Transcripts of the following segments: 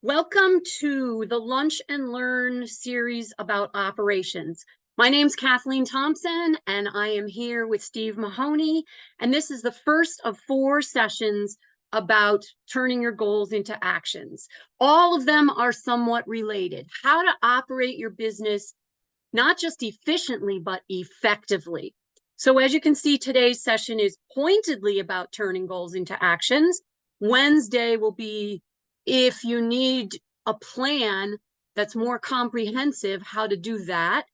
Welcome to the Lunch and Learn series about operations. My name's Kathleen Thompson, and I am here with Steve Mahoney, and this is the first of 4 sessions about turning your goals into actions. All of them are somewhat related. How to operate your business, not just efficiently, but effectively. So as you can see, today's session is pointedly about turning goals into actions. Wednesday will be, if you need a plan that's more comprehensive, how to do that.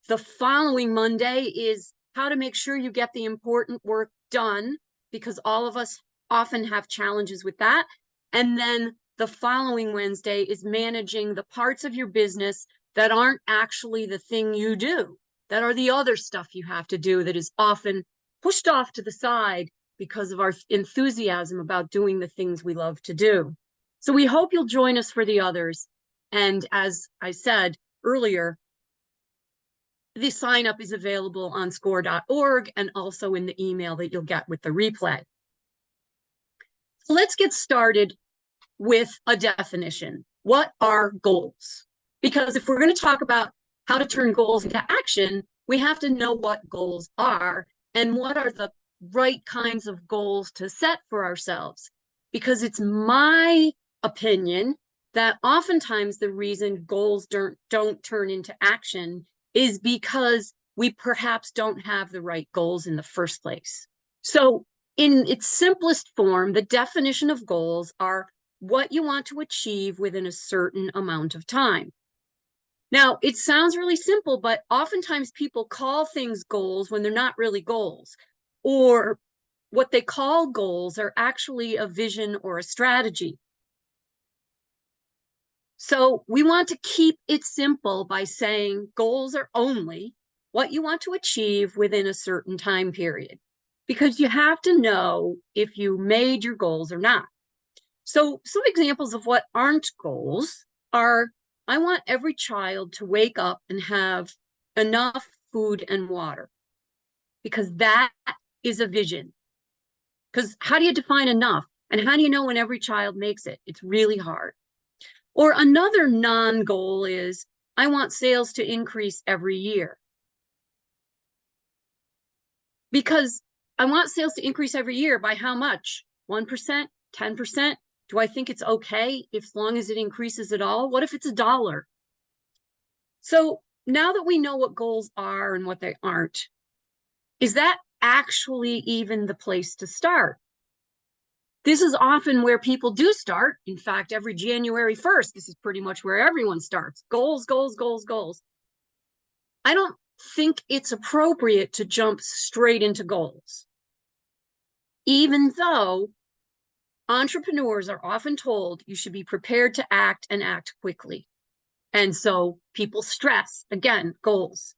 The following Monday is how to make sure you get the important work done, because all of us often have challenges with that. And then the following Wednesday is managing the parts of your business that aren't actually the thing you do, that are the other stuff you have to do that is often pushed off to the side because of our enthusiasm about doing the things we love to do. So we hope you'll join us for the others. And as I said earlier, the sign up is available on score.org and also in the email that you'll get with the replay. So let's get started with a definition. What are goals? Because if we're going to talk about how to turn goals into action, we have to know what goals are and what are the right kinds of goals to set for ourselves. Because it's my opinion that oftentimes the reason goals don't turn into action is because we perhaps don't have the right goals in the first place. So in its simplest form, the definition of goals are what you want to achieve within a certain amount of time. Now, it sounds really simple, but oftentimes people call things goals when they're not really goals, or what they call goals are actually a vision or a strategy. So we want to keep it simple by saying goals are only what you want to achieve within a certain time period, because you have to know if you made your goals or not. So some examples of what aren't goals are, I want every child to wake up and have enough food and water, because that is a vision. Because how do you define enough? And how do you know when every child makes it? It's really hard. Or another non-goal is, I want sales to increase every year. Because I want sales to increase every year by how much? 1%, 10%? Do I think it's okay as long as it increases at all? What if it's $1? So now that we know what goals are and what they aren't, is that actually even the place to start? This is often where people do start. In fact, every January 1st, this is pretty much where everyone starts. Goals, goals, goals, goals. I don't think it's appropriate to jump straight into goals, even though entrepreneurs are often told you should be prepared to act and act quickly. And so people stress, again, goals.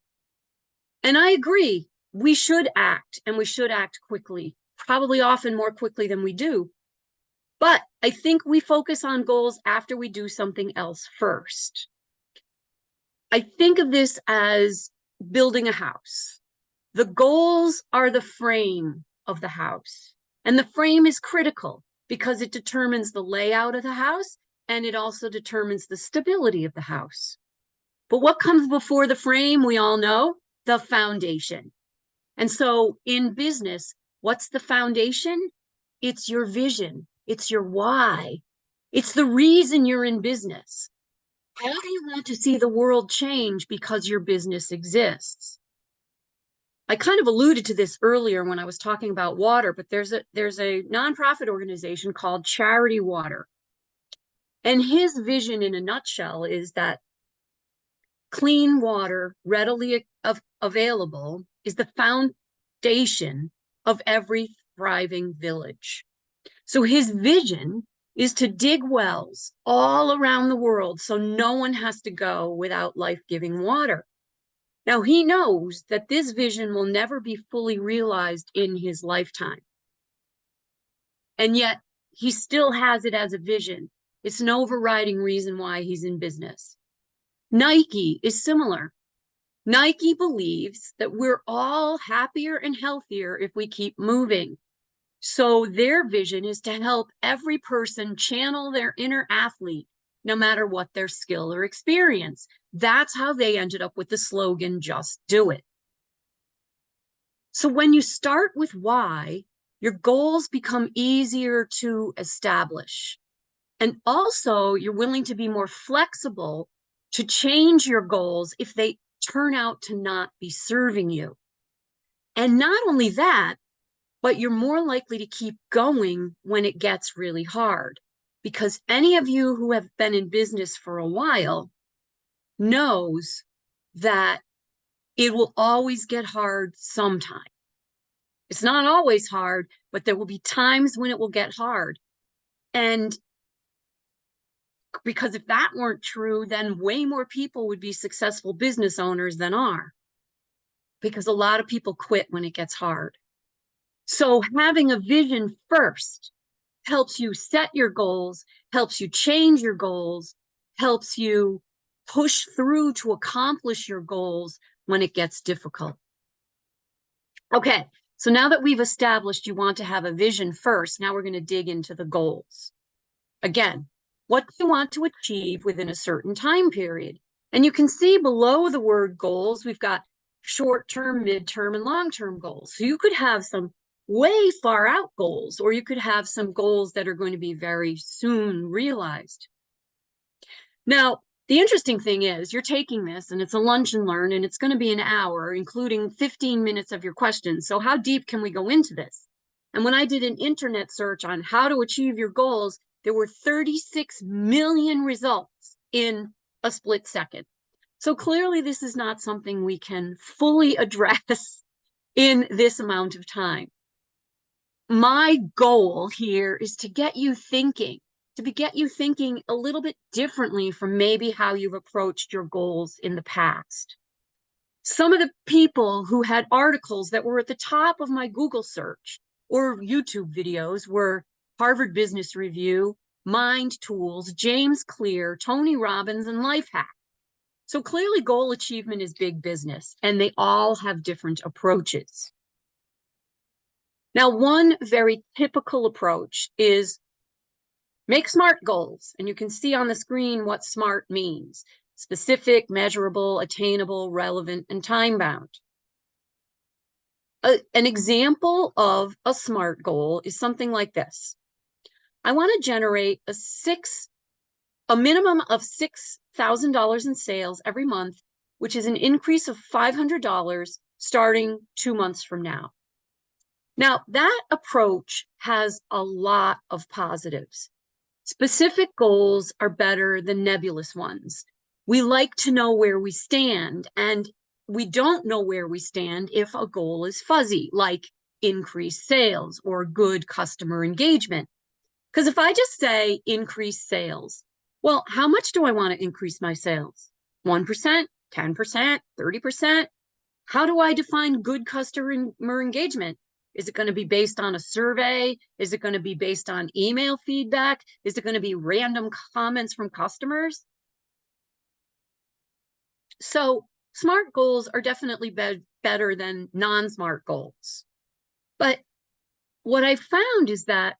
And I agree, we should act, and we should act quickly, probably often more quickly than we do. But I think we focus on goals after we do something else first. I think of this as building a house. The goals are the frame of the house. And the frame is critical because it determines the layout of the house, and it also determines the stability of the house. But what comes before the frame, we all know? The foundation. And so in business, what's the foundation? It's your vision. It's your why. It's the reason you're in business. How do you want to see the world change because your business exists? I kind of alluded to this earlier when I was talking about water, but there's a nonprofit organization called Charity Water. And his vision in a nutshell is that clean water, readily available, is the foundation of every thriving village. So his vision is to dig wells all around the world so no one has to go without life-giving water. Now, he knows that this vision will never be fully realized in his lifetime. And yet, he still has it as a vision. It's an overriding reason why he's in business. Nike is similar. Nike believes that we're all happier and healthier if we keep moving. So their vision is to help every person channel their inner athlete no matter what their skill or experience. That's how they ended up with the slogan, just do it. So when you start with why, your goals become easier to establish. And also, you're willing to be more flexible to change your goals if they turn out to not be serving you. And not only that, but you're more likely to keep going when it gets really hard. Because any of you who have been in business for a while knows that it will always get hard sometime. It's not always hard, but there will be times when it will get hard. And because if that weren't true, then way more people would be successful business owners than are. Because a lot of people quit when it gets hard. So having a vision first helps you set your goals, helps you change your goals, helps you push through to accomplish your goals when it gets difficult. Okay, so now that we've established you want to have a vision first, now we're going to dig into the goals. Again, what do you want to achieve within a certain time period? And you can see below the word goals, we've got short-term, mid-term, and long-term goals. So you could have some way far out goals, or you could have some goals that are going to be very soon realized. Now, the interesting thing is you're taking this and it's a lunch and learn, and it's going to be an hour, including 15 minutes of your questions. So how deep can we go into this? And when I did an internet search on how to achieve your goals, there were 36 million results in a split second. So clearly this is not something we can fully address in this amount of time. My goal here is to get you thinking, a little bit differently from maybe how you've approached your goals in the past. Some of the people who had articles that were at the top of my Google search or YouTube videos were Harvard Business Review, Mind Tools, James Clear, Tony Robbins, and Lifehack. So clearly goal achievement is big business, and they all have different approaches. Now, one very typical approach is make SMART goals, and you can see on the screen what SMART means: specific, measurable, attainable, relevant, and time-bound. An example of a SMART goal is something like this. I want to generate a minimum of $6,000 in sales every month, which is an increase of $500 starting 2 months from now. Now, that approach has a lot of positives. Specific goals are better than nebulous ones. We like to know where we stand, and we don't know where we stand if a goal is fuzzy, like increase sales or good customer engagement. Because if I just say increase sales, well, how much do I want to increase my sales? 1%, 10%, 30%? How do I define good customer engagement? Is it going to be based on a survey? Is it going to be based on email feedback? Is it going to be random comments from customers? So SMART goals are definitely better than non-SMART goals. But what I found is that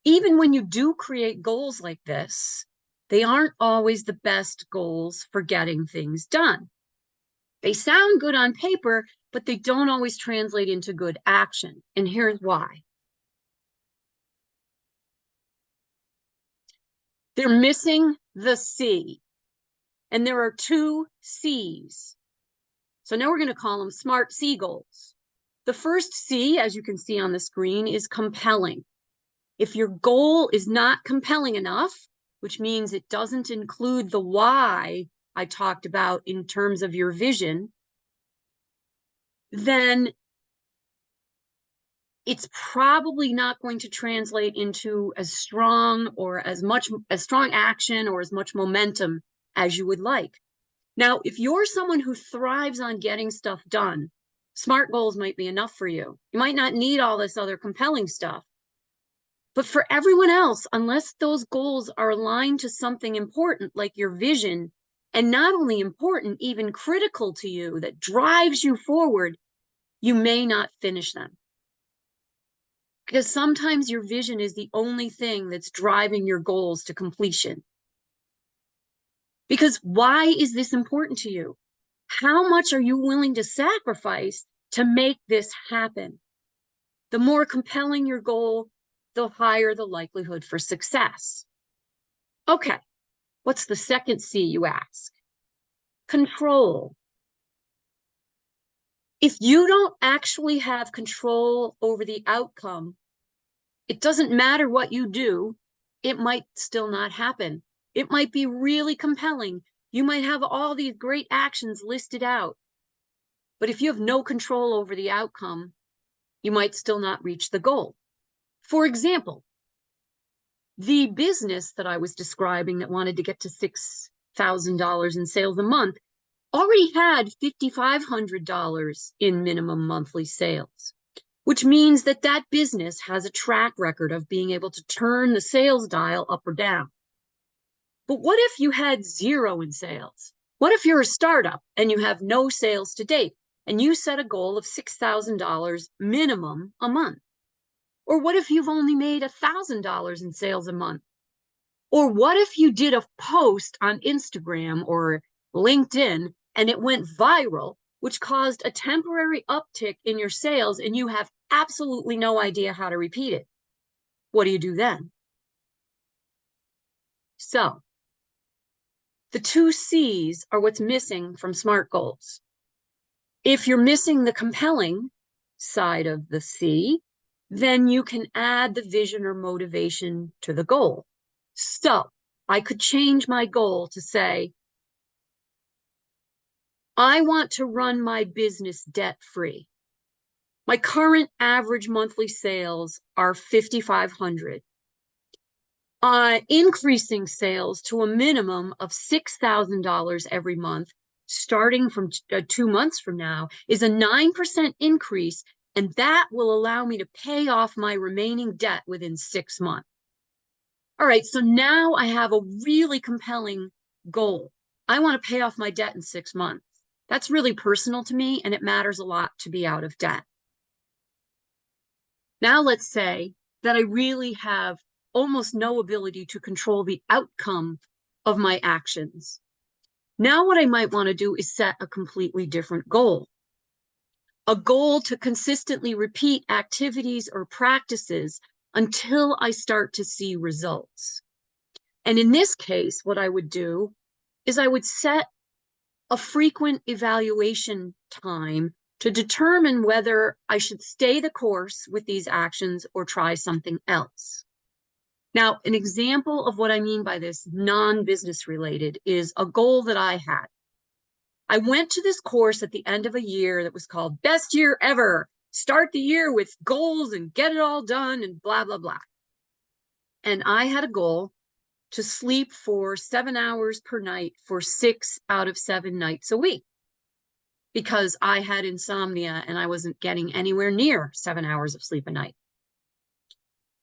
even when you do create goals like this, they aren't always the best goals for getting things done. They sound good on paper, but they don't always translate into good action. And here's why. They're missing the C. And there are 2 C's. So now we're going to call them SMART C goals. The first C, as you can see on the screen, is compelling. If your goal is not compelling enough, which means it doesn't include the why I talked about in terms of your vision, then it's probably not going to translate into as strong action or as much momentum as you would like. Now, if you're someone who thrives on getting stuff done, SMART goals might be enough for you. You might not need all this other compelling stuff. But for everyone else, unless those goals are aligned to something important like your vision, and not only important, even critical to you, that drives you forward, you may not finish them. Because sometimes your vision is the only thing that's driving your goals to completion. Because why is this important to you? How much are you willing to sacrifice to make this happen? The more compelling your goal, the higher the likelihood for success. Okay, what's the second C, you ask? Control. If you don't actually have control over the outcome, it doesn't matter what you do, it might still not happen. It might be really compelling. You might have all these great actions listed out. But if you have no control over the outcome, you might still not reach the goal. For example, the business that I was describing that wanted to get to $6,000 in sales a month already had $5,500 in minimum monthly sales, which means that that business has a track record of being able to turn the sales dial up or down. But what if you had zero in sales? What if you're a startup and you have no sales to date and you set a goal of $6,000 minimum a month? Or what if you've only made $1,000 in sales a month? Or what if you did a post on Instagram or LinkedIn and it went viral, which caused a temporary uptick in your sales and you have absolutely no idea how to repeat it? What do you do then? So, the two C's are what's missing from SMART goals. If you're missing the compelling side of the C, then you can add the vision or motivation to the goal. So I could change my goal to say, I want to run my business debt-free. My current average monthly sales are $5,500. Increasing sales to a minimum of $6,000 every month, starting from 2 months from now, is a 9% increase, and that will allow me to pay off my remaining debt within 6 months. All right, so now I have a really compelling goal. I want to pay off my debt in 6 months. That's really personal to me, and it matters a lot to be out of debt. Now let's say that I really have almost no ability to control the outcome of my actions. Now what I might want to do is set a completely different goal. A goal to consistently repeat activities or practices until I start to see results. And in this case, what I would do is I would set a frequent evaluation time to determine whether I should stay the course with these actions or try something else. Now, an example of what I mean by this non-business related is a goal that I had. I went to this course at the end of a year that was called Best Year Ever. Start the year with goals and get it all done and blah, blah, blah. And I had a goal to sleep for 7 hours per night for 6 out of 7 nights a week, because I had insomnia and I wasn't getting anywhere near 7 hours of sleep a night.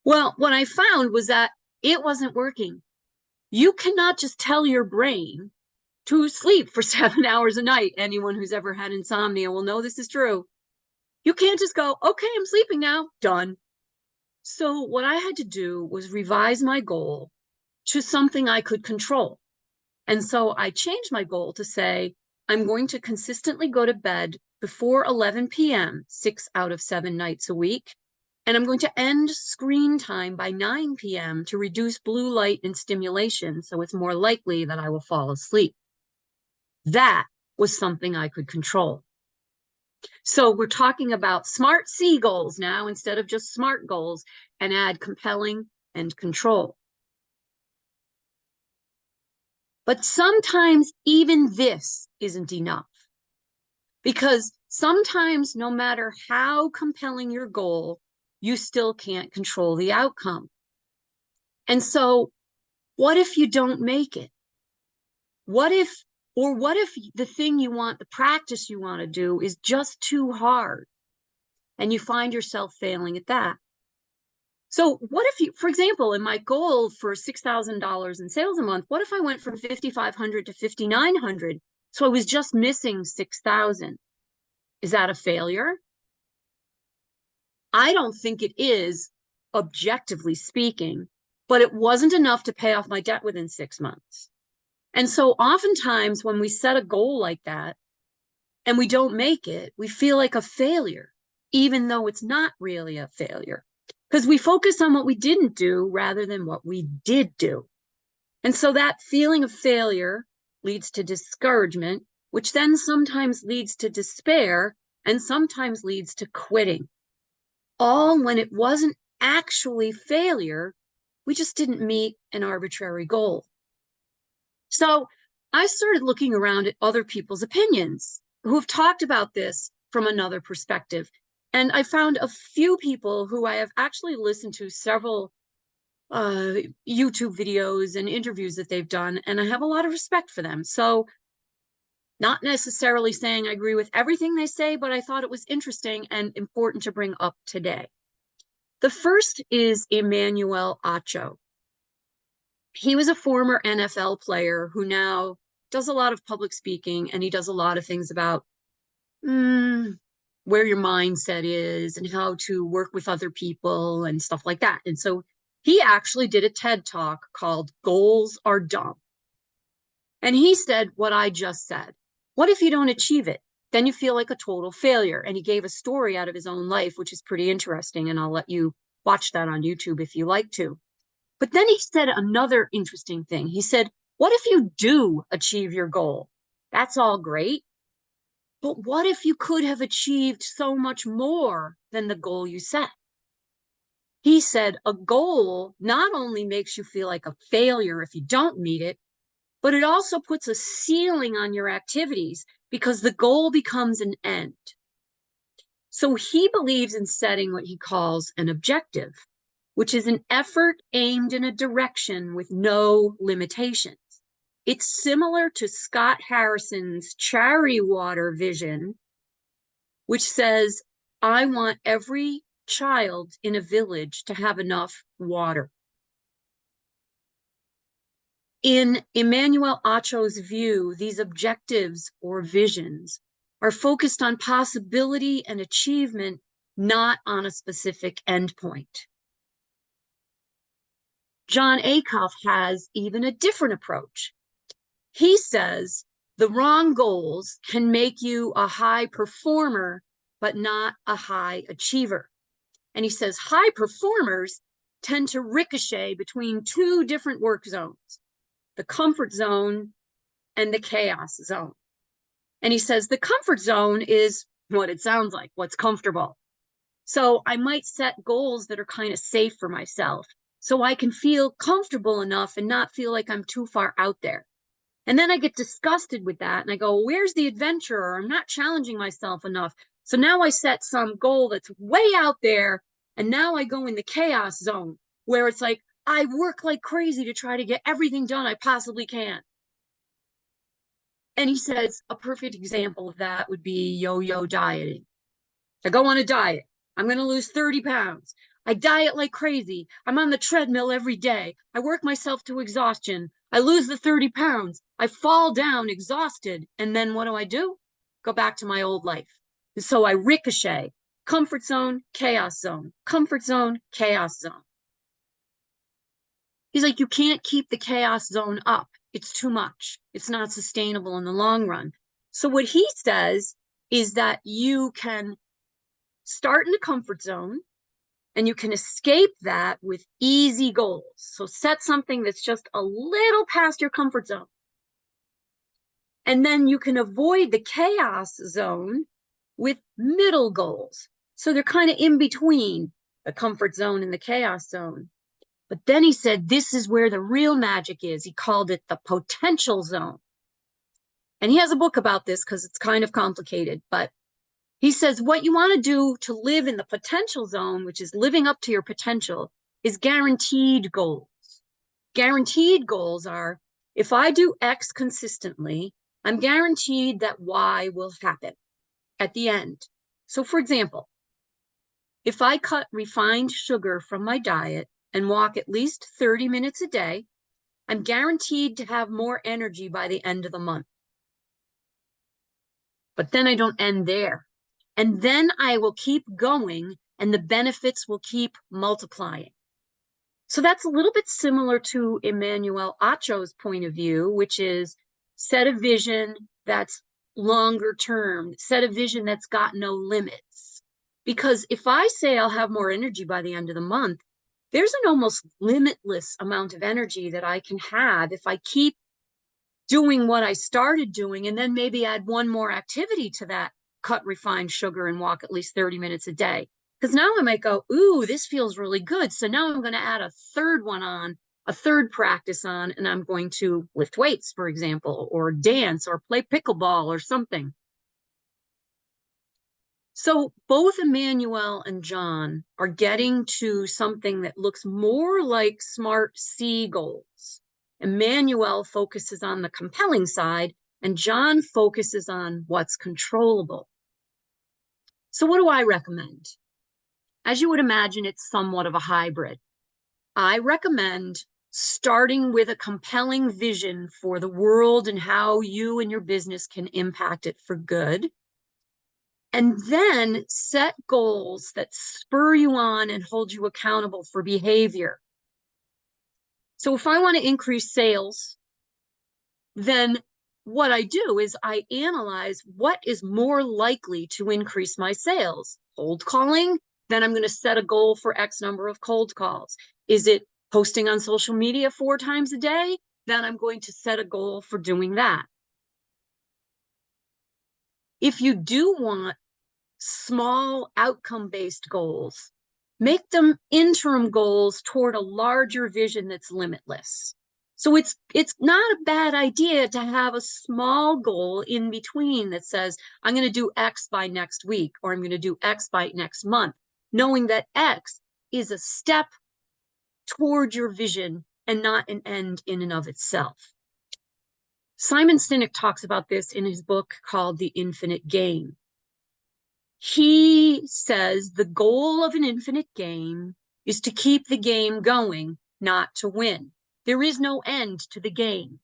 Well, what I found was that it wasn't working. You cannot just tell your brain to sleep for 7 hours a night. Anyone who's ever had insomnia will know this is true. You can't just go, okay, I'm sleeping now, done. So what I had to do was revise my goal to something I could control. And so I changed my goal to say, I'm going to consistently go to bed before 11 p.m., 6 out of 7 nights a week. And I'm going to end screen time by 9 p.m. to reduce blue light and stimulation, so it's more likely that I will fall asleep. That was something I could control. So we're talking about SMART C goals now instead of just SMART goals, and add compelling and control. But sometimes even this isn't enough, because sometimes no matter how compelling your goal, you still can't control the outcome. And so what if you don't make it? What if the thing you want, the practice you want to do is just too hard and you find yourself failing at that? So what if you, for example, in my goal for $6,000 in sales a month, what if I went from 5,500 to 5,900? So I was just missing 6,000. Is that a failure? I don't think it is, objectively speaking, but it wasn't enough to pay off my debt within 6 months. And so oftentimes when we set a goal like that and we don't make it, we feel like a failure, even though it's not really a failure, because we focus on what we didn't do rather than what we did do. And so that feeling of failure leads to discouragement, which then sometimes leads to despair and sometimes leads to quitting. All when it wasn't actually failure, we just didn't meet an arbitrary goal. So I started looking around at other people's opinions who have talked about this from another perspective. And I found a few people who I have actually listened to several YouTube videos and interviews that they've done, and I have a lot of respect for them. So not necessarily saying I agree with everything they say, but I thought it was interesting and important to bring up today. The first is Emmanuel Acho. He was a former NFL player who now does a lot of public speaking, and he does a lot of things about where your mindset is and how to work with other people and stuff like that. And so he actually did a TED Talk called Goals Are Dumb. And he said what I just said. What if you don't achieve it? Then you feel like a total failure. And he gave a story out of his own life, which is pretty interesting. And I'll let you watch that on YouTube if you like to. But then he said another interesting thing. He said, what if you do achieve your goal? That's all great. But what if you could have achieved so much more than the goal you set? He said a goal not only makes you feel like a failure if you don't meet it, but it also puts a ceiling on your activities because the goal becomes an end. So he believes in setting what he calls an objective, which is an effort aimed in a direction with no limitations. It's similar to Scott Harrison's Charity Water vision, which says, I want every child in a village to have enough water. In Emmanuel Acho's view, these objectives or visions are focused on possibility and achievement, not on a specific endpoint. John Acuff has even a different approach. He says the wrong goals can make you a high performer, but not a high achiever. And he says high performers tend to ricochet between two different work zones, the comfort zone and the chaos zone. And he says the comfort zone is what it sounds like, what's comfortable. So I might set goals that are kind of safe for myself so I can feel comfortable enough and not feel like I'm too far out there. And then I get disgusted with that and I go, where's the adventure? Or I'm not challenging myself enough. So now I set some goal that's way out there. And now I go in the chaos zone where it's like, I work like crazy to try to get everything done I possibly can. And he says a perfect example of that would be yo-yo dieting. I go on a diet. I'm going to lose 30 pounds. I diet like crazy. I'm on the treadmill every day. I work myself to exhaustion. I lose the 30 pounds. I fall down exhausted. And then what do? Go back to my old life. And so I ricochet. Comfort zone, chaos zone. Comfort zone, chaos zone. He's like, you can't keep the chaos zone up. It's too much. It's not sustainable in the long run. So what he says is that you can start in the comfort zone and you can escape that with easy goals. So set something that's just a little past your comfort zone. And then you can avoid the chaos zone with middle goals. So they're kind of in between the comfort zone and the chaos zone. But then he said, this is where the real magic is. He called it the potential zone. And he has a book about this because it's kind of complicated, but he says what you want to do to live in the potential zone, which is living up to your potential, is guaranteed goals. Guaranteed goals are, if I do X consistently, I'm guaranteed that Y will happen at the end. So for example, if I cut refined sugar from my diet and walk at least 30 minutes a day, I'm guaranteed to have more energy by the end of the month. But then I don't end there. And then I will keep going and the benefits will keep multiplying. So that's a little bit similar to Emmanuel Acho's point of view, which is set a vision that's longer term, set a vision that's got no limits. Because if I say I'll have more energy by the end of the month, there's an almost limitless amount of energy that I can have if I keep doing what I started doing and then maybe add one more activity to that, cut refined sugar and walk at least 30 minutes a day. Because now I might go, ooh, this feels really good. So now I'm going to add a third one on, a third practice on, and I'm going to lift weights, for example, or dance or play pickleball or something. So both Emmanuel and John are getting to something that looks more like SMART C goals. Emmanuel focuses on the compelling side, and John focuses on what's controllable. So what do I recommend? As you would imagine, it's somewhat of a hybrid. I recommend starting with a compelling vision for the world and how you and your business can impact it for good. And then set goals that spur you on and hold you accountable for behavior. So if I want to increase sales, then what I do is I analyze what is more likely to increase my sales. Cold calling, then I'm going to set a goal for X number of cold calls. Is it posting on social media 4 times a day? Then I'm going to set a goal for doing that. If you do want small outcome-based goals, make them interim goals toward a larger vision that's limitless. So it's not a bad idea to have a small goal in between that says, I'm going to do X by next week, or I'm going to do X by next month, knowing that X is a step toward your vision and not an end in and of itself. Simon Sinek talks about this in his book called The Infinite Game. He says the goal of an infinite game is to keep the game going, not to win. There is no end to the game.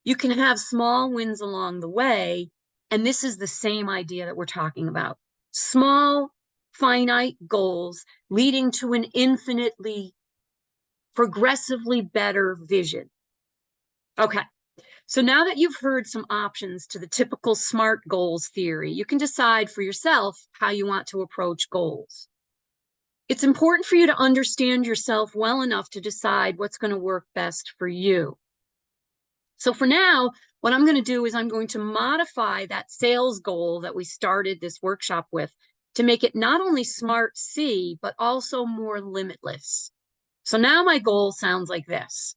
You can have small wins along the way, and this is the same idea that we're talking about. Small, finite goals leading to an infinitely, progressively better vision. Okay. So now that you've heard some options to the typical SMART goals theory, you can decide for yourself how you want to approach goals. It's important for you to understand yourself well enough to decide what's going to work best for you. So for now, what I'm going to do is I'm going to modify that sales goal that we started this workshop with to make it not only SMART C, but also more limitless. So now my goal sounds like this.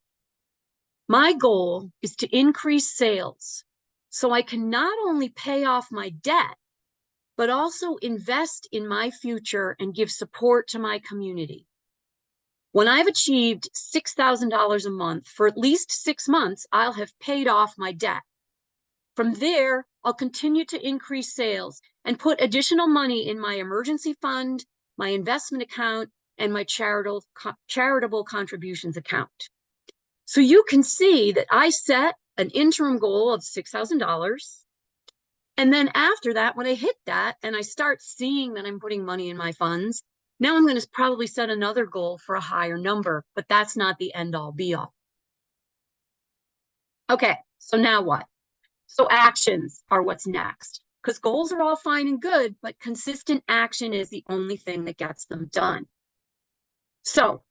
My goal is to increase sales so I can not only pay off my debt, but also invest in my future and give support to my community. When I've achieved $6,000 a month for at least 6 months, I'll have paid off my debt. From there, I'll continue to increase sales and put additional money in my emergency fund, my investment account, and my charitable contributions account. So you can see that I set an interim goal of $6,000. And then after that, when I hit that and I start seeing that I'm putting money in my funds, now I'm going to probably set another goal for a higher number, but that's not the end all be all. Okay, so now what? So actions are what's next, because goals are all fine and good, but consistent action is the only thing that gets them done. So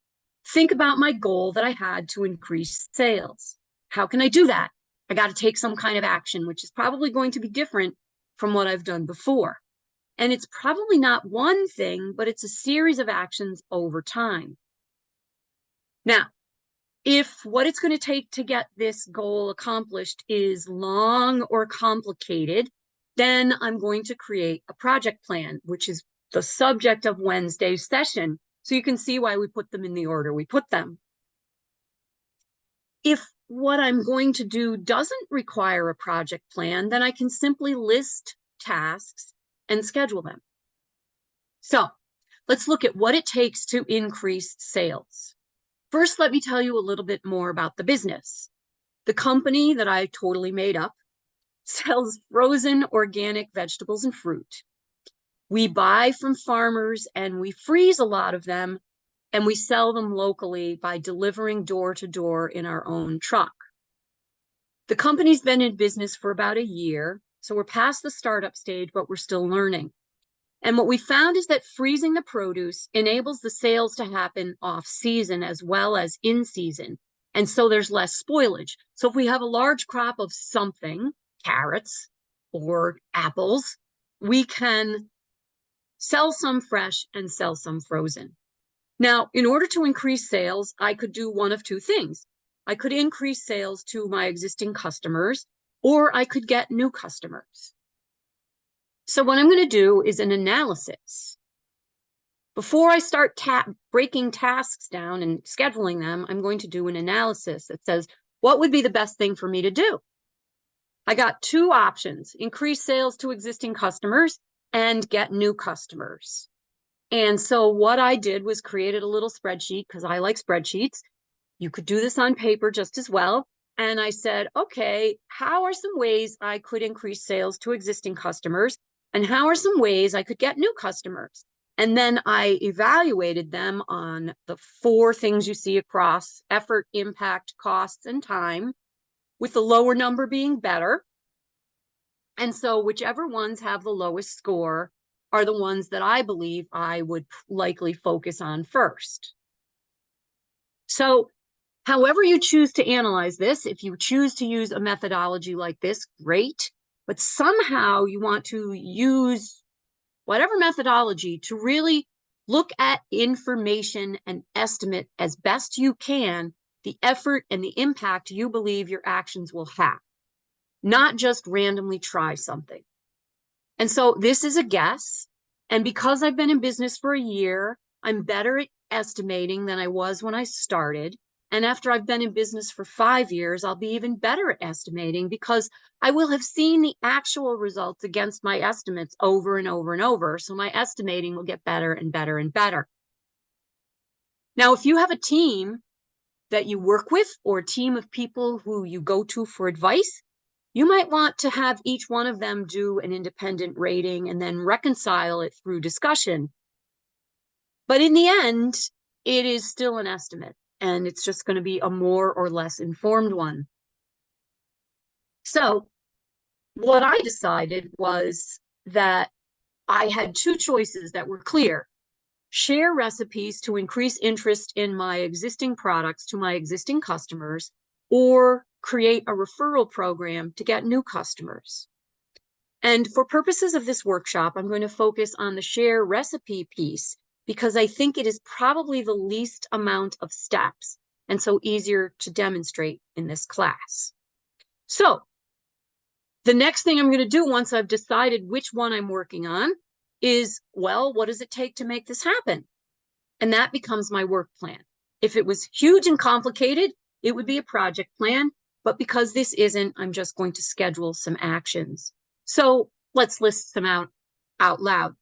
think about my goal that I had to increase sales. How can I do that? I got to take some kind of action, which is probably going to be different from what I've done before. And it's probably not one thing, but it's a series of actions over time. Now, if what it's going to take to get this goal accomplished is long or complicated, then I'm going to create a project plan, which is the subject of Wednesday's session. So you can see why we put them in the order we put them. If what I'm going to do doesn't require a project plan, then I can simply list tasks and schedule them. So let's look at what it takes to increase sales. First, let me tell you a little bit more about the business. The company that I totally made up sells frozen organic vegetables and fruit. We buy from farmers and we freeze a lot of them and we sell them locally by delivering door to door in our own truck. The company's been in business for about a year, so we're past the startup stage, but we're still learning. And what we found is that freezing the produce enables the sales to happen off season as well as in season. And so there's less spoilage. So if we have a large crop of something, carrots or apples, we can sell some fresh and sell some frozen. Now, in order to increase sales, I could do one of two things. I could increase sales to my existing customers, or I could get new customers. So what I'm going to do is an analysis. Before I start breaking tasks down and scheduling them, I'm going to do an analysis that says, what would be the best thing for me to do? I got two options: increase sales to existing customers and get new customers. And so what I did was created a little spreadsheet, because I like spreadsheets. You could do this on paper just as well. And I said, okay, how are some ways I could increase sales to existing customers? And how are some ways I could get new customers? And then I evaluated them on the 4 things you see across: effort, impact, costs, and time, with the lower number being better. And so whichever ones have the lowest score are the ones that I believe I would likely focus on first. So however you choose to analyze this, if you choose to use a methodology like this, great. But somehow you want to use whatever methodology to really look at information and estimate as best you can the effort and the impact you believe your actions will have, not just randomly try something. And so this is a guess. And because I've been in business for a year, I'm better at estimating than I was when I started. And after I've been in business for 5 years, I'll be even better at estimating, because I will have seen the actual results against my estimates over and over and over. So my estimating will get better and better and better. Now, if you have a team that you work with, or a team of people who you go to for advice, you might want to have each one of them do an independent rating and then reconcile it through discussion. But in the end, it is still an estimate, and it's just going to be a more or less informed one. So what I decided was that I had 2 choices that were clear: share recipes to increase interest in my existing products to my existing customers, or create a referral program to get new customers. And for purposes of this workshop, I'm going to focus on the share recipe piece, because I think it is probably the least amount of steps, and so easier to demonstrate in this class. So the next thing I'm going to do, once I've decided which one I'm working on, is, well, what does it take to make this happen? And that becomes my work plan. If it was huge and complicated, it would be a project plan. But because this isn't, I'm just going to schedule some actions. So let's list them out loud.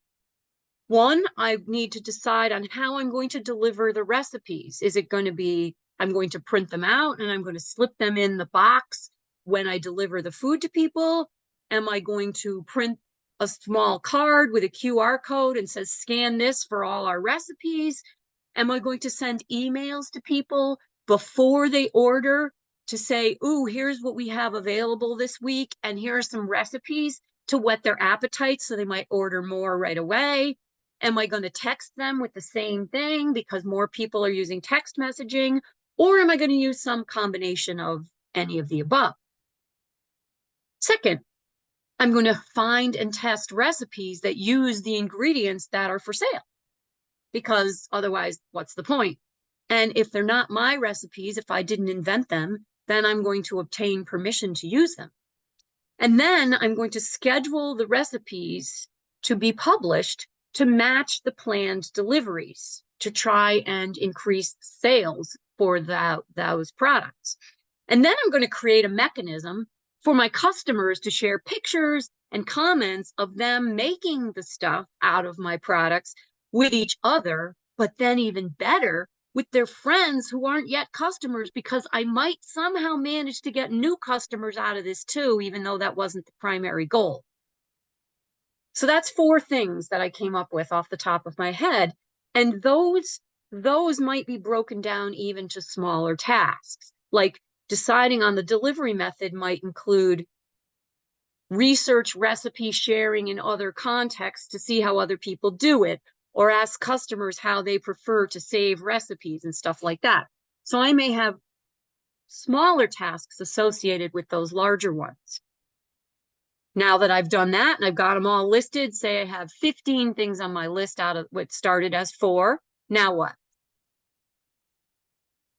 1, I need to decide on how I'm going to deliver the recipes. Is it going to be, I'm going to print them out and I'm going to slip them in the box when I deliver the food to people? Am I going to print a small card with a QR code and says, scan this for all our recipes? Am I going to send emails to people before they order to say, ooh, here's what we have available this week, and here are some recipes to whet their appetite so they might order more right away? Am I going to text them with the same thing because more people are using text messaging? Or am I going to use some combination of any of the above? Second, I'm going to find and test recipes that use the ingredients that are for sale, because otherwise, what's the point? And if they're not my recipes, if I didn't invent them, then I'm going to obtain permission to use them. And then I'm going to schedule the recipes to be published to match the planned deliveries, to try and increase sales for those products. And then I'm going to create a mechanism for my customers to share pictures and comments of them making the stuff out of my products with each other, but then even better, with their friends who aren't yet customers, because I might somehow manage to get new customers out of this too, even though that wasn't the primary goal. So that's 4 things that I came up with off the top of my head. And those those might be broken down even to smaller tasks. Like deciding on the delivery method might include research recipe sharing in other contexts to see how other people do it, or ask customers how they prefer to save recipes and stuff like that. So I may have smaller tasks associated with those larger ones. Now that I've done that and I've got them all listed, say I have 15 things on my list out of what started as 4, now what?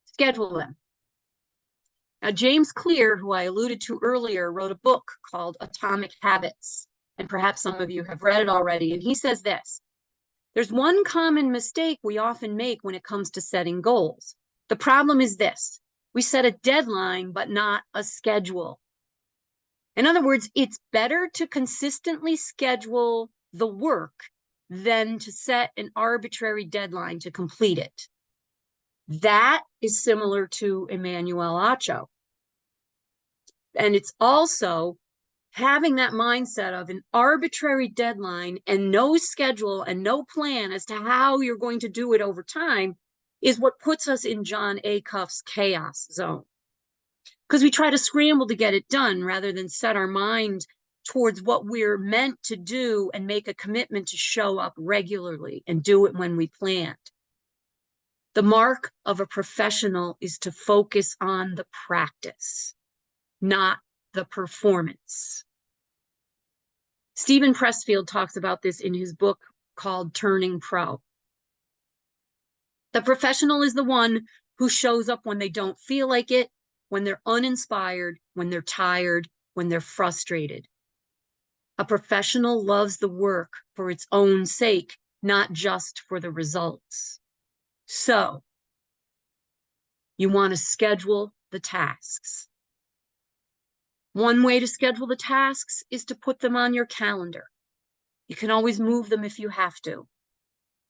Schedule them. Now, James Clear, who I alluded to earlier, wrote a book called Atomic Habits, and perhaps some of you have read it already, and he says this: there's one common mistake we often make when it comes to setting goals. The problem is this: we set a deadline, but not a schedule. In other words, it's better to consistently schedule the work than to set an arbitrary deadline to complete it. That is similar to Emmanuel Acho. And it's also having that mindset of an arbitrary deadline and no schedule and no plan as to how you're going to do it over time is what puts us in John Acuff's chaos zone. Because we try to scramble to get it done rather than set our mind towards what we're meant to do and make a commitment to show up regularly and do it when we planned. The mark of a professional is to focus on the practice, not the performance. Stephen Pressfield talks about this in his book called Turning Pro. The professional is the one who shows up when they don't feel like it, when they're uninspired, when they're tired, when they're frustrated. A professional loves the work for its own sake, not just for the results. So, you want to schedule the tasks. One way to schedule the tasks is to put them on your calendar. You can always move them if you have to.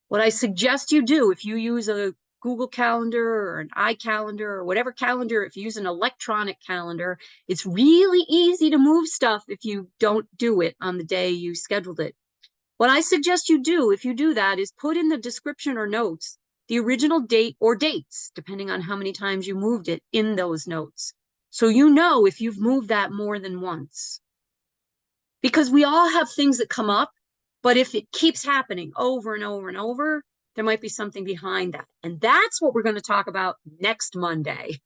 What I suggest you do, if you use a Google Calendar or an iCalendar or whatever calendar, if you use an electronic calendar, it's really easy to move stuff if you don't do it on the day you scheduled it. What I suggest you do, if you do that, is put in the description or notes the original date or dates, depending on how many times you moved it, in those notes. So you know if you've moved that more than once. Because we all have things that come up, but if it keeps happening over and over and over, there might be something behind that. And that's what we're going to talk about next Monday.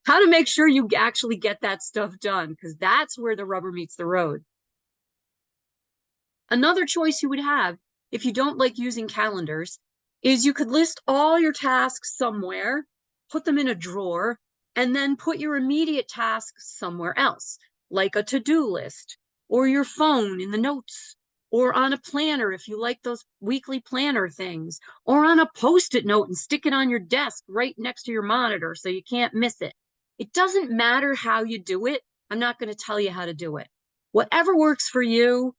How to make sure you actually get that stuff done, because that's where the rubber meets the road. Another choice you would have, if you don't like using calendars, is you could list all your tasks somewhere, put them in a drawer, and then put your immediate tasks somewhere else, like a to-do list, or your phone in the notes, or on a planner if you like those weekly planner things, or on a Post-it note and stick it on your desk right next to your monitor so you can't miss it. It doesn't matter how you do it. I'm not going to tell you how to do it. Whatever works for you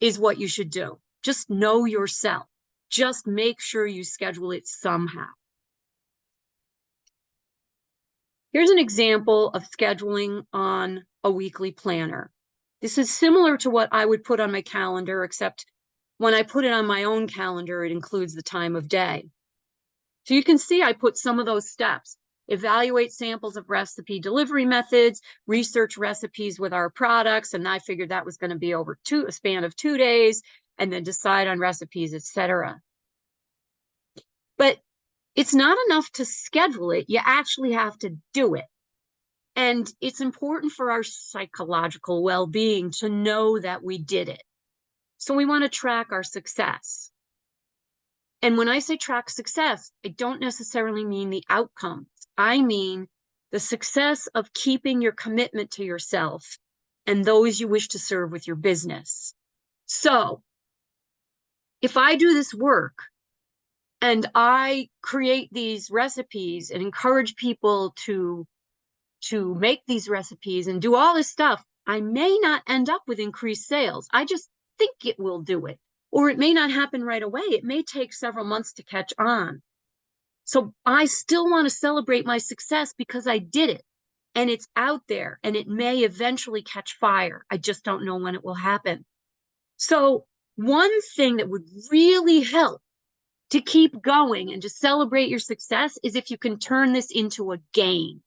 is what you should do. Just know yourself. Just make sure you schedule it somehow. Here's an example of scheduling on a weekly planner. This is similar to what I would put on my calendar, except when I put it on my own calendar, it includes the time of day. So you can see I put some of those steps. Evaluate samples of recipe delivery methods, research recipes with our products, and I figured that was going to be over a span of 2 days, and then decide on recipes, etc. But it's not enough to schedule it. You actually have to do it. And it's important for our psychological well-being to know that we did it. So we want to track our success. And when I say track success, I don't necessarily mean the outcomes. I mean the success of keeping your commitment to yourself and those you wish to serve with your business. So if I do this work and I create these recipes and encourage people to make these recipes and do all this stuff, I may not end up with increased sales. I just think it will do it. Or it may not happen right away. It may take several months to catch on. So I still want to celebrate my success because I did it. And it's out there and it may eventually catch fire. I just don't know when it will happen. So one thing that would really help To keep going and to celebrate your success is if you can turn this into a game.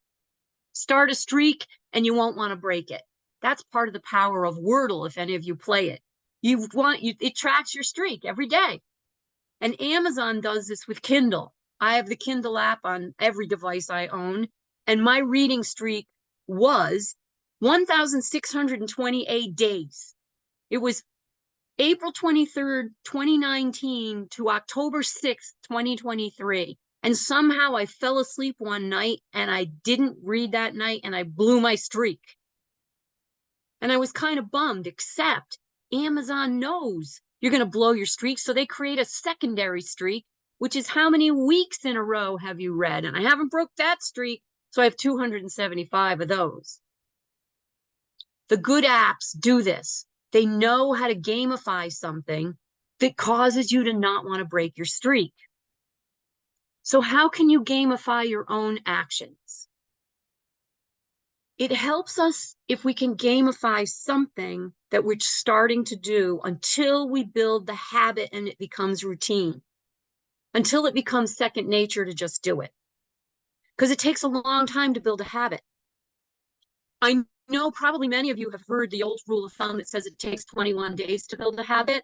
Start a streak and you won't want to break it. That's part of the power of Wordle, if any of you play it. It tracks your streak every day. And Amazon does this with Kindle. I have the Kindle app on every device I own, and my reading streak was 1,628 days. It was April 23rd, 2019 to October 6th, 2023. And somehow I fell asleep one night and I didn't read that night and I blew my streak. And I was kind of bummed, except Amazon knows you're going to blow your streak. So they create a secondary streak, which is how many weeks in a row have you read? And I haven't broke that streak. So I have 275 of those. The good apps do this. They know how to gamify something that causes you to not want to break your streak. So how can you gamify your own actions? It helps us if we can gamify something that we're starting to do until we build the habit and it becomes routine, until it becomes second nature to just do it. Because it takes a long time to build a habit. I know probably many of you have heard the old rule of thumb that says it takes 21 days to build a habit.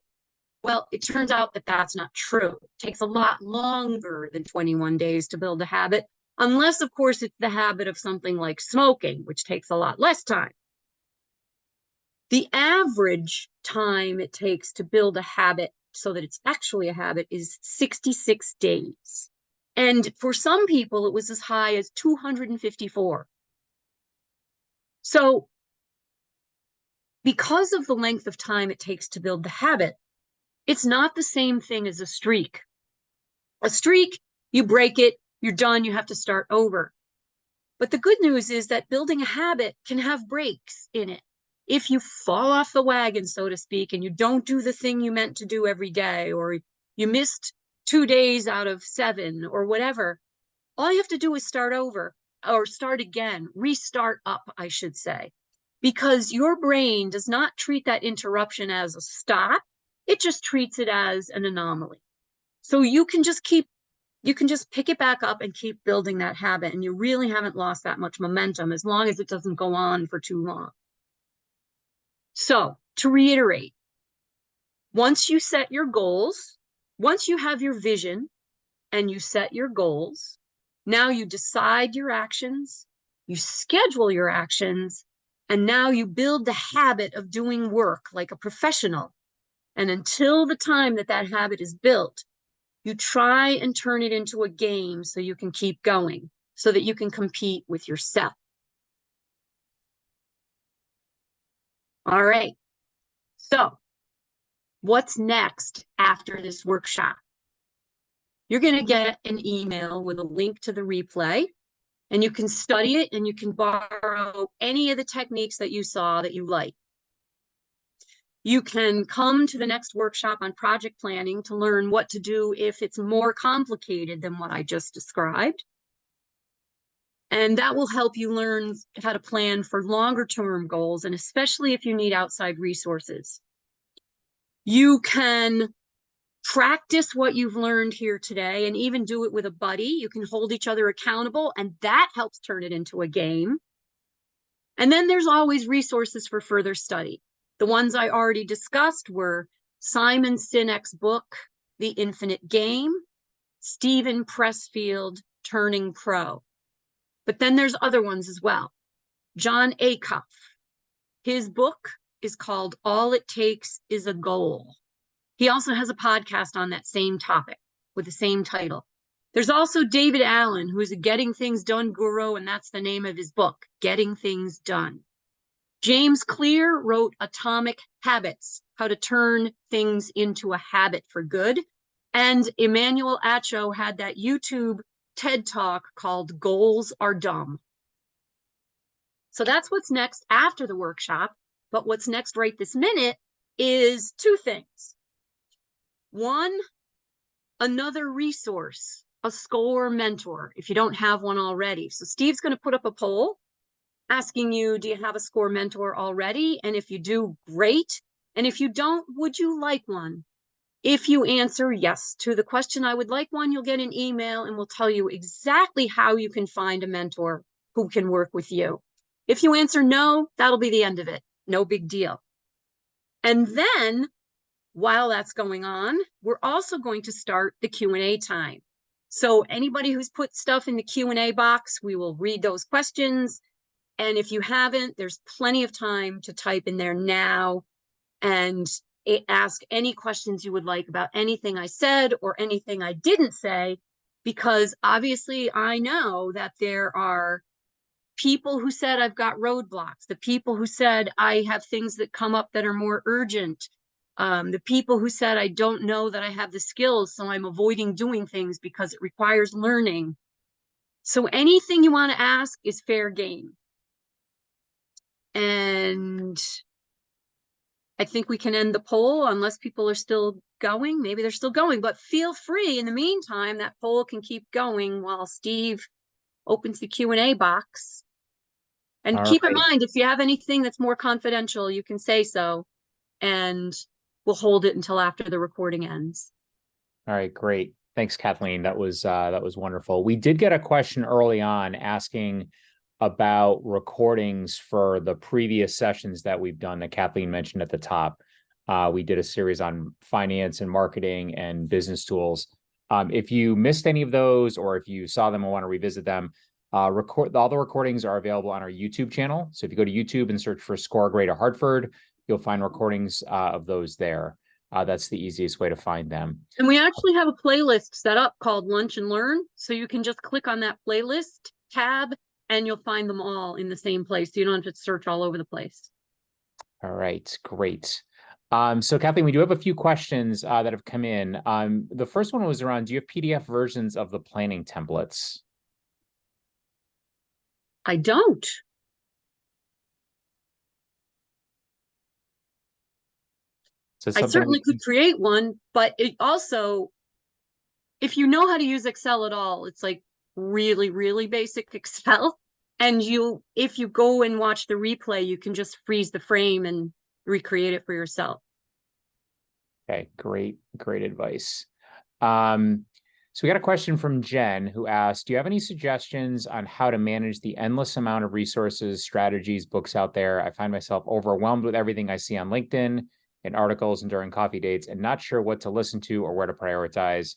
Well, it turns out that that's not true. It takes a lot longer than 21 days to build a habit, unless, of course, it's the habit of something like smoking, which takes a lot less time. The average time it takes to build a habit so that it's actually a habit is 66 days. And for some people, it was as high as 254. So because of the length of time it takes to build the habit, it's not the same thing as a streak. A streak, you break it, you're done, you have to start over. But the good news is that building a habit can have breaks in it. If you fall off the wagon, so to speak, and you don't do the thing you meant to do every day, or you missed 2 days out of 7 or whatever, all you have to do is start over or start again, restart up, I should say, because your brain does not treat that interruption as a stop. It just treats it as an anomaly. So you can just pick it back up and keep building that habit. And you really haven't lost that much momentum as long as it doesn't go on for too long. So to reiterate, once you set your goals, once you have your vision and you set your goals, now you decide your actions, you schedule your actions, and now you build the habit of doing work like a professional. And until the time that that habit is built, you try and turn it into a game so you can keep going, so that you can compete with yourself. All right. So what's next after this workshop? You're going to get an email with a link to the replay, and you can study it and you can borrow any of the techniques that you saw that you like. You can come to the next workshop on project planning to learn what to do if it's more complicated than what I just described. And that will help you learn how to plan for longer term goals, and especially if you need outside resources. You can practice what you've learned here today and even do it with a buddy. You can hold each other accountable, and that helps turn it into a game. And then there's always resources for further study. The ones I already discussed were Simon Sinek's book, The Infinite Game, Stephen Pressfield, Turning Pro. But then there's other ones as well. John Acuff, his book is called All It Takes Is a Goal. He also has a podcast on that same topic with the same title. There's also David Allen, who is a Getting Things Done guru, and that's the name of his book, Getting Things Done. James Clear wrote Atomic Habits, How to Turn Things into a Habit for Good. And Emmanuel Acho had that YouTube TED Talk called Goals Are Dumb. So that's what's next after the workshop. But what's next right this minute is 2 things. One, another resource, a SCORE mentor, if you don't have one already. So Steve's going to put up a poll asking you, do you have a SCORE mentor already? And if you do, great. And if you don't, would you like one? If you answer yes to the question, I would like one, you'll get an email and we'll tell you exactly how you can find a mentor who can work with you. If you answer no, that'll be the end of it. No big deal. And then while that's going on, we're also going to start the Q&A time. So anybody who's put stuff in the Q&A box, we will read those questions. And if you haven't, there's plenty of time to type in there now and ask any questions you would like about anything I said or anything I didn't say, because obviously I know that there are people who said I've got roadblocks, the people who said I have things that come up that are more urgent, the people who said I don't know that I have the skills, so I'm avoiding doing things because it requires learning. So anything you want to ask is fair game. And I think we can end the poll unless people are still going. Maybe they're still going, but feel free in the meantime, that poll can keep going while Steve opens the Q&A box. And keep in mind, if you have anything that's more confidential, you can say so, and we'll hold it until after the recording ends. All right, great. Thanks, Kathleen. That was wonderful. We did get a question early on asking about recordings for the previous sessions that we've done that Kathleen mentioned at the top. We did a series on finance and marketing and business tools. If you missed any of those, or if you saw them and want to revisit them, all the recordings are available on our YouTube channel. So if you go to YouTube and search for SCORE Greater Hartford, you'll find recordings of those there. That's the easiest way to find them. And we actually have a playlist set up called Lunch and Learn. So you can just click on that playlist tab and you'll find them all in the same place. So you don't have to search all over the place. All right, great. So Kathleen, we do have a few questions that have come in. The first one was around, do you have PDF versions of the planning templates? I don't. So I certainly could create one, but it also, if you know how to use Excel at all, it's like really, really basic Excel. And if you go and watch the replay, you can just freeze the frame and recreate it for yourself. Okay, great advice. So we got a question from Jen who asked, do you have any suggestions on how to manage the endless amount of resources, strategies, books out there? I find myself overwhelmed with everything I see on LinkedIn, in articles and during coffee dates, and not sure what to listen to or where to prioritize.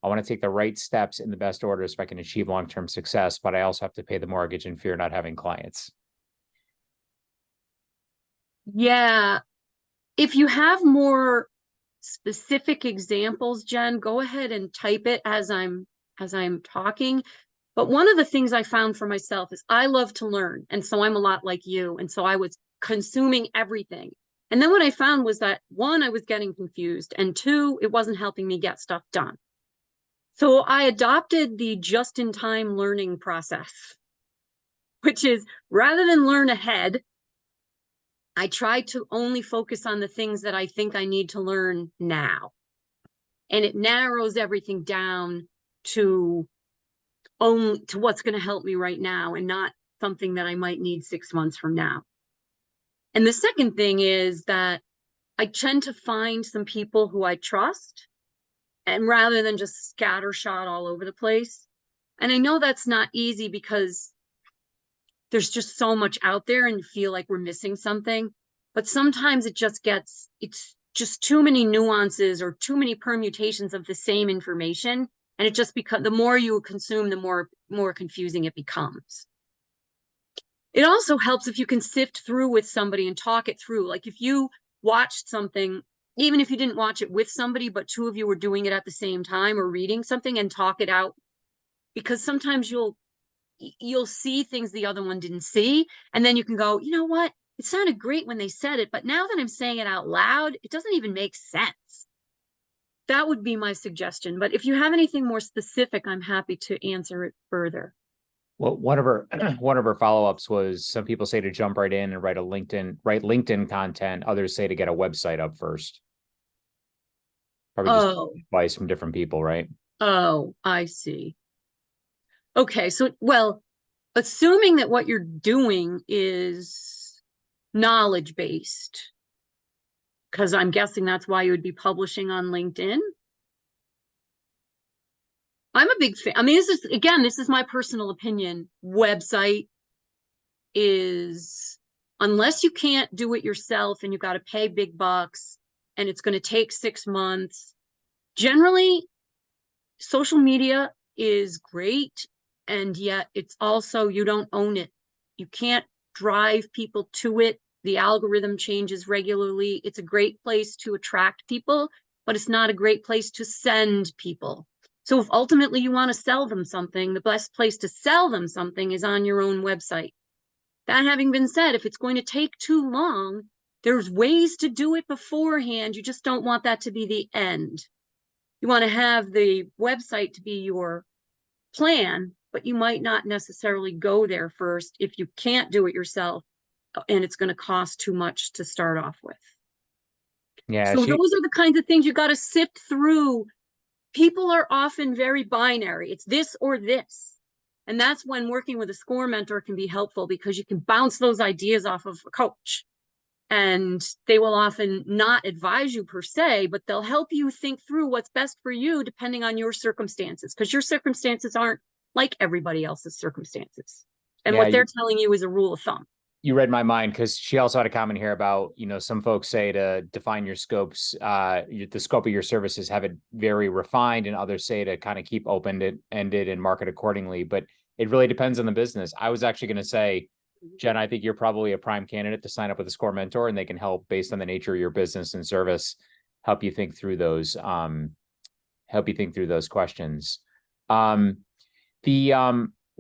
I want to take the right steps in the best order so I can achieve long-term success, but I also have to pay the mortgage and fear not having clients. Yeah. If you have more specific examples, Jen, go ahead and type it as I'm talking. But one of the things I found for myself is I love to learn. And so I'm a lot like you. And so I was consuming everything. And then what I found was that, one, I was getting confused, and two, it wasn't helping me get stuff done. So I adopted the just-in-time learning process, which is rather than learn ahead, I try to only focus on the things that I think I need to learn now. And it narrows everything down to what's going to help me right now and not something that I might need 6 months from now. And the second thing is that I tend to find some people who I trust, and rather than just scattershot all over the place. And I know that's not easy because there's just so much out there and you feel like we're missing something. But sometimes it's just too many nuances or too many permutations of the same information. And it just becomes, the more you consume, the more confusing it becomes. It also helps if you can sift through with somebody and talk it through. Like if you watched something, even if you didn't watch it with somebody, but two of you were doing it at the same time or reading something, and talk it out. Because sometimes you'll see things the other one didn't see. And then you can go, you know what? It sounded great when they said it, but now that I'm saying it out loud, it doesn't even make sense. That would be my suggestion. But if you have anything more specific, I'm happy to answer it further. Well, one of her follow-ups was, some people say to jump right in and write LinkedIn content. Others say to get a website up first. Probably just advice from different people, right? Oh, I see. Okay, so, well, assuming that what you're doing is knowledge-based, because I'm guessing that's why you would be publishing on LinkedIn. I'm a big fan. I mean, this is my personal opinion. Website is, unless you can't do it yourself and you got to pay big bucks and it's going to take 6 months, generally social media is great, and yet it's also, you don't own it. You can't drive people to it. The algorithm changes regularly. It's a great place to attract people, but it's not a great place to send people. So if ultimately you want to sell them something, the best place to sell them something is on your own website. That having been said, if it's going to take too long, there's ways to do it beforehand. You just don't want that to be the end. You want to have the website to be your plan, but you might not necessarily go there first if you can't do it yourself and it's going to cost too much to start off with. Yeah, So those are the kinds of things you got to sift through. People are often very binary. It's this or this. And that's when working with a SCORE mentor can be helpful, because you can bounce those ideas off of a coach. And they will often not advise you per se, but they'll help you think through what's best for you depending on your circumstances, because your circumstances aren't like everybody else's circumstances. And yeah, what they're telling you is a rule of thumb. you read my mind, because she also had a comment here about, some folks say to define your scopes, the scope of your services, have it very refined, and others say to kind of keep open-ended and market accordingly. But it really depends on the business. I was actually going to say, Jen, I think you're probably a prime candidate to sign up with a SCORE mentor, and they can help based on the nature of your business and service, help you think through those questions.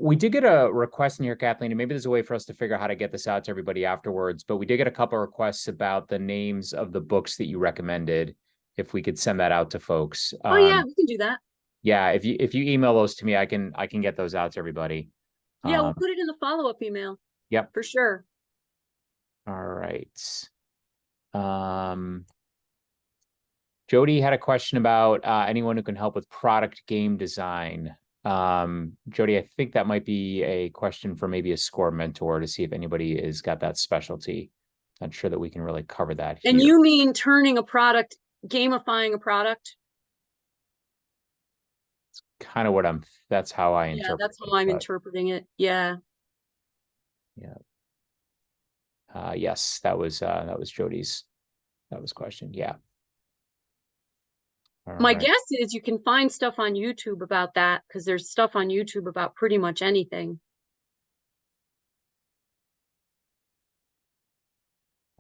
We did get a request in here, Kathleen, and maybe there's a way for us to figure out how to get this out to everybody afterwards, but we did get a couple of requests about the names of the books that you recommended, if we could send that out to folks. Oh yeah, we can do that. Yeah, if you email those to me, I can get those out to everybody. Yeah, we'll put it in the follow-up email. Yep. For sure. All right. Jody had a question about anyone who can help with product game design. Jody, I think that might be a question for maybe a SCORE mentor, to see if anybody has got that specialty. Not sure that we can really cover that here. And you mean turning a product, gamifying a product? It's kind of what that's how I interpret it. Yeah, that's how I'm interpreting it. Yeah. Yeah. Yes, that was Jody's. That was question. Yeah. My guess is you can find stuff on YouTube about that, because there's stuff on YouTube about pretty much anything.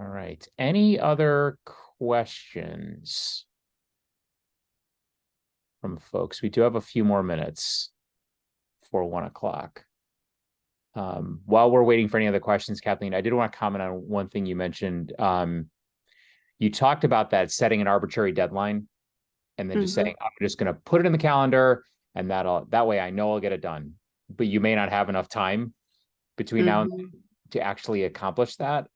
All right. Any other questions from folks? We do have a few more minutes for 1 o'clock. While we're waiting for any other questions, Kathleen, I did want to comment on one thing you mentioned. You talked about that setting an arbitrary deadline, and then just saying, I'm just going to put it in the calendar, and that way I know I'll get it done. But you may not have enough time between now and then to actually accomplish that.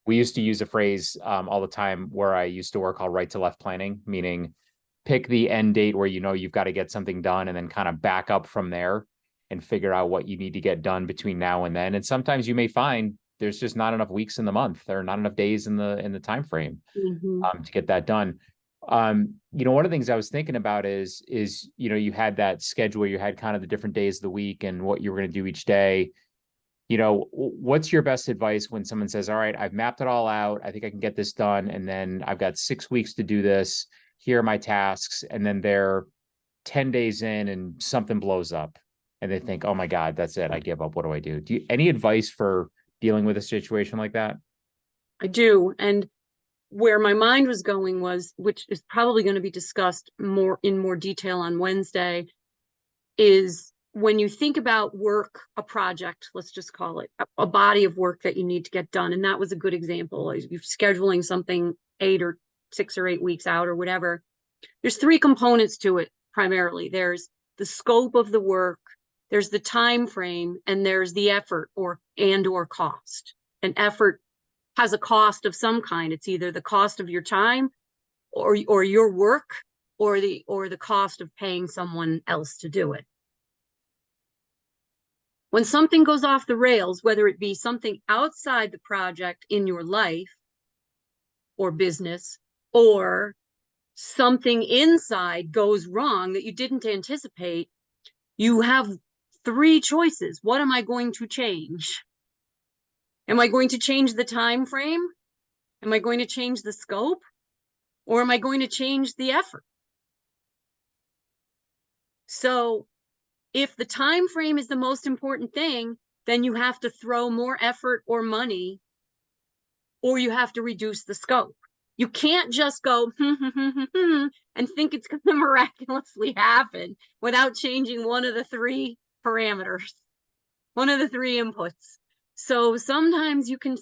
We used to use a phrase all the time where I used to work called right to left planning, meaning pick the end date where you've got to get something done, and then kind of back up from there and figure out what you need to get done between now and then. And sometimes you may find there's just not enough weeks in the month, there are not enough days in the time frame to get that done. One of the things I was thinking about is you had that schedule where you had kind of the different days of the week and what you were going to do each day. What's your best advice when someone says, all right, I've mapped it all out, I think I can get this done, and then I've got 6 weeks to do this, here are my tasks, and then they're 10 days in and something blows up and they think, oh my God, that's it, I give up, what do I do? Any advice for dealing with a situation like that? I do. And where my mind was going was, which is probably going to be discussed in more detail on Wednesday, is when you think about work, a project, let's just call it a body of work that you need to get done. And that was a good example. You're scheduling something 8 or 6 or 8 weeks out or whatever. There's 3 components to it primarily. There's the scope of the work, there's the time frame, and there's the effort or cost. And effort has a cost of some kind. It's either the cost of your time or your work, or the cost of paying someone else to do it. When something goes off the rails, whether it be something outside the project in your life, or business, or something inside goes wrong that you didn't anticipate, you have three choices. What am I going to change? Am I going to change the time frame? Am I going to change the scope? Or am I going to change the effort? So if the time frame is the most important thing, then you have to throw more effort or money, or you have to reduce the scope. You can't just go and think it's going to miraculously happen without changing one of the three parameters, one of the three inputs. So sometimes you can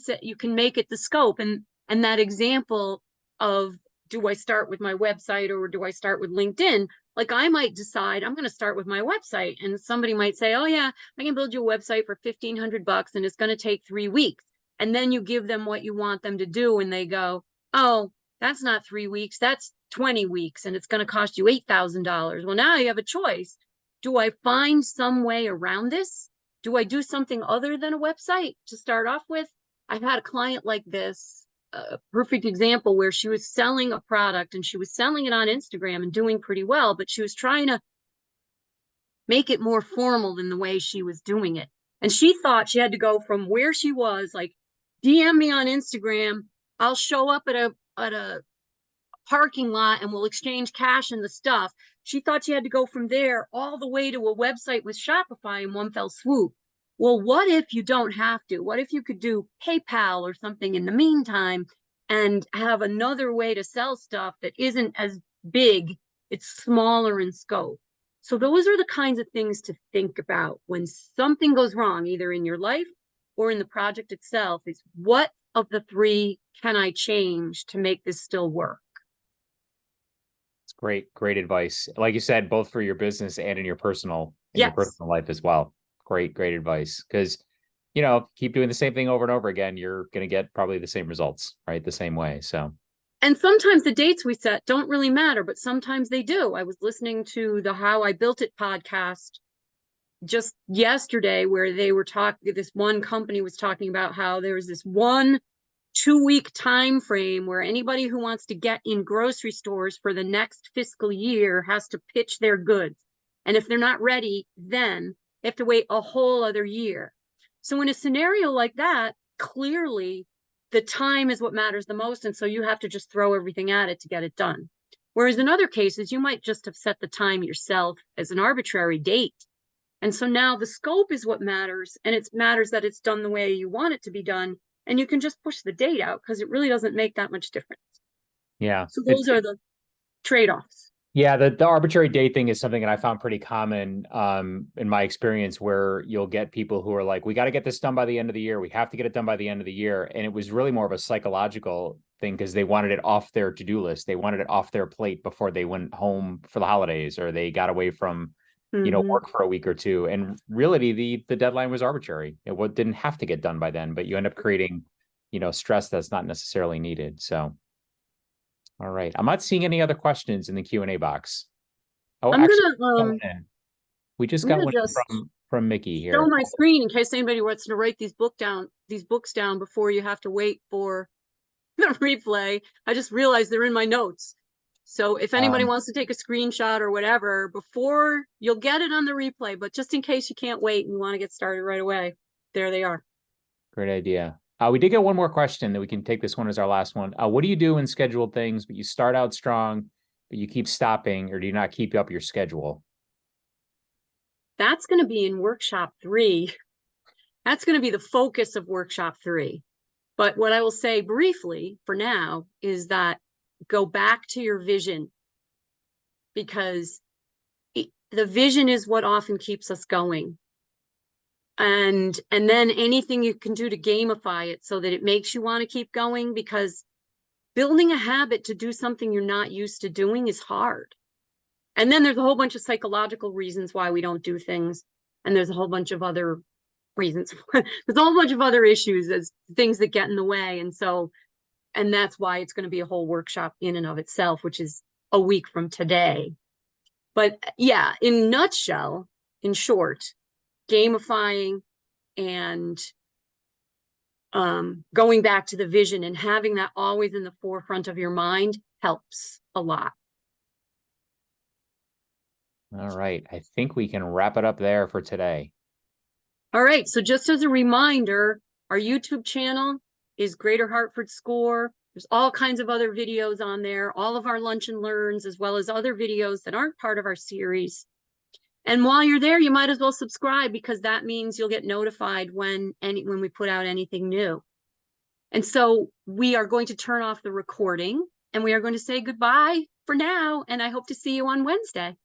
make it the scope, and that example of, do I start with my website or do I start with LinkedIn? Like, I might decide I'm going to start with my website, and somebody might say, oh yeah, I can build you a website for $1,500 and it's going to take 3 weeks. And then you give them what you want them to do, and they go, oh, that's not 3 weeks, that's 20 weeks, and it's going to cost you $8,000. Well, now you have a choice. Do I find some way around this? Do I do something other than a website to start off with? I've had a client like this, a perfect example, where she was selling a product and she was selling it on Instagram and doing pretty well, but she was trying to make it more formal than the way she was doing it. And she thought she had to go from where she was, like, DM me on Instagram, I'll show up at a parking lot and we'll exchange cash and the stuff. She thought she had to go from there all the way to a website with Shopify in one fell swoop. Well, what if you don't have to? What if you could do PayPal or something in the meantime and have another way to sell stuff that isn't as big, it's smaller in scope? So those are the kinds of things to think about when something goes wrong, either in your life or in the project itself, is what of the three can I change to make this still work? It's great advice. Like you said, both for your business and in your personal Yes. life as well. Great advice. Because, keep doing the same thing over and over again, you're going to get probably the same results, right? The same way. So, and sometimes the dates we set don't really matter, but sometimes they do. I was listening to the How I Built It podcast just yesterday, where they were talking, this one company was talking about how there was this 1-2 week time frame where anybody who wants to get in grocery stores for the next fiscal year has to pitch their goods. And if they're not ready, then they have to wait a whole other year. So in a scenario like that, clearly the time is what matters the most. And so you have to just throw everything at it to get it done. Whereas in other cases, you might just have set the time yourself as an arbitrary date. And so now the scope is what matters, and it matters that it's done the way you want it to be done. And you can just push the date out because it really doesn't make that much difference. yeah. So those are the trade-offs. Yeah, the arbitrary date thing is something that I found pretty common in my experience, where you'll get people who are like, we got to get this done by the end of the year. We have to get it done by the end of the year. And it was really more of a psychological thing because they wanted it off their to-do list. They wanted it off their plate before they went home for the holidays, or they got away from, work for a week or two. And really the deadline was arbitrary. It didn't have to get done by then, but you end up creating, stress that's not necessarily needed. So. All right. I'm not seeing any other questions in the Q&A box. Oh, I'm actually, gonna we just I'm got gonna one just from Mickey show here. my screen in case anybody wants to write these books down before you have to wait for the replay. I just realized they're in my notes. So if anybody wants to take a screenshot or whatever, before, you'll get it on the replay, but just in case you can't wait and you want to get started right away, there they are. Great idea. We did get one more question that we can take. This one as our last one. What do you do in scheduled things, but you start out strong, but you keep stopping, or do you not keep up your schedule? That's going to be in workshop 3. That's going to be the focus of workshop 3. But what I will say briefly for now is that go back to your vision, because the vision is what often keeps us going. And then anything you can do to gamify it so that it makes you want to keep going, because building a habit to do something you're not used to doing is hard. And then there's a whole bunch of psychological reasons why we don't do things. And there's a whole bunch of other reasons. There's a whole bunch of other issues as things that get in the way. And that's why it's going to be a whole workshop in and of itself, which is a week from today. But yeah, in nutshell, in short, gamifying and going back to the vision and having that always in the forefront of your mind helps a lot. All right. I think we can wrap it up there for today. All right. So just as a reminder, our YouTube channel is Greater Hartford SCORE. There's all kinds of other videos on there, all of our lunch and learns, as well as other videos that aren't part of our series. And while you're there, you might as well subscribe, because that means you'll get notified when we put out anything new. And so we are going to turn off the recording, and we are going to say goodbye for now. And I hope to see you on Wednesday.